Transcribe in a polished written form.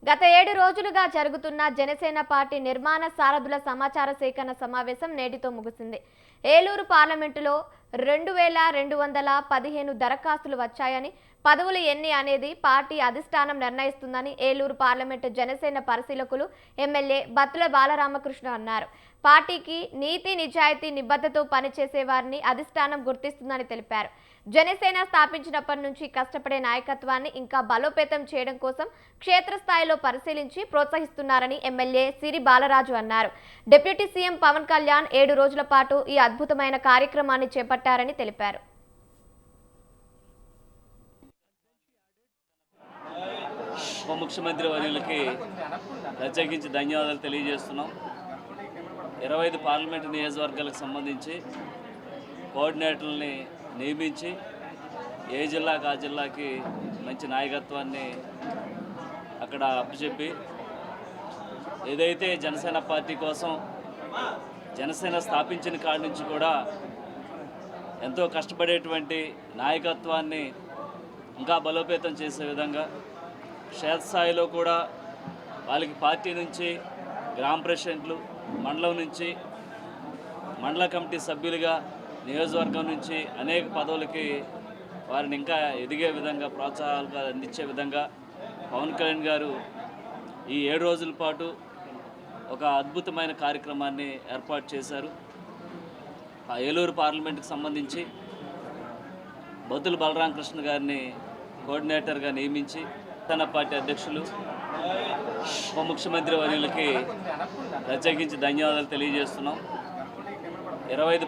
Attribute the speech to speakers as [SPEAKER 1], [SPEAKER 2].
[SPEAKER 1] గత 7 రోజులుగా జరుగుతున్న జనసేన పార్టీ నిర్మాణ సారథుల సమాచార సేకరణ సమావేశం నేటితో ముగిసింది. ఏలూరు పార్లమెంటులో 2215 దరఖాస్తులు వచ్చాయని, పదవులు ఎన్ని అనేది పార్టీ అధిష్టానం నిర్ణయిస్తుందని ఏలూరు పార్లమెంటు జనసేన పరిశీలకులు ఎమ్మెల్యే బత్తుల బాలరామకృష్ణ అన్నారు. పార్టీకి నీతి నిజాయితీ నిబద్ధతతో పనిచేసే వారిని అధిష్టానం గుర్తిస్తుందని తెలిపారు. జనసేన స్థాపించినప్పటి నుంచి కష్టపడే నాయకత్వాన్ని ఇంకా బలోపేతం చేయడం కోసం క్షేత్రస్థాయిలో పరిశీలించి ప్రోత్సహిస్తున్నారని ఎమ్మెల్యే సిరి బాలరాజు అన్నారు. డిప్యూటీ సీఎం పవన్ కళ్యాణ్ 7 రోజుల పాటు ఈ అద్భుతమైన కార్యక్రమాన్ని చేపట్టారని తెలిపారు.
[SPEAKER 2] ఉప ముఖ్యమంత్రి వర్యులకి ప్రత్యేకించి ధన్యవాదాలు తెలియజేస్తున్నాం. 25 పార్లమెంటు నియోజకవర్గాలకు సంబంధించి కోఆర్డినేటర్లని నియమించి ఏ జిల్లాకు ఆ జిల్లాకి మంచి నాయకత్వాన్ని అక్కడ అప్పచెప్పి ఏదైతే జనసేన పార్టీ కోసం జనసేన స్థాపించిన కాడి నుంచి కూడా ఎంతో కష్టపడేటువంటి నాయకత్వాన్ని ఇంకా బలోపేతం చేసే విధంగా క్షేత్రస్థాయిలో కూడా వాళ్ళకి పార్టీ నుంచి గ్రామ ప్రెసిడెంట్లు, మండలం నుంచి మండల కమిటీ సభ్యులుగా, నియోజకవర్గం నుంచి అనేక పదవులకి వారిని ఇంకా ఎదిగే విధంగా ప్రోత్సాహాలుగా అందించే విధంగా పవన్ కళ్యాణ్ గారు ఈ 7 రోజుల పాటు ఒక అద్భుతమైన కార్యక్రమాన్ని ఏర్పాటు చేశారు. ఆ ఏలూరు పార్లమెంటుకు సంబంధించి బత్తుల బలరామకృష్ణ గారిని కోఆర్డినేటర్గా నియమించి జనసేన పార్టీ అధ్యక్షులు ఉప ముఖ్యమంత్రి వర్యులకి ప్రత్యేకించి ధన్యవాదాలు తెలియజేస్తున్నాం. 25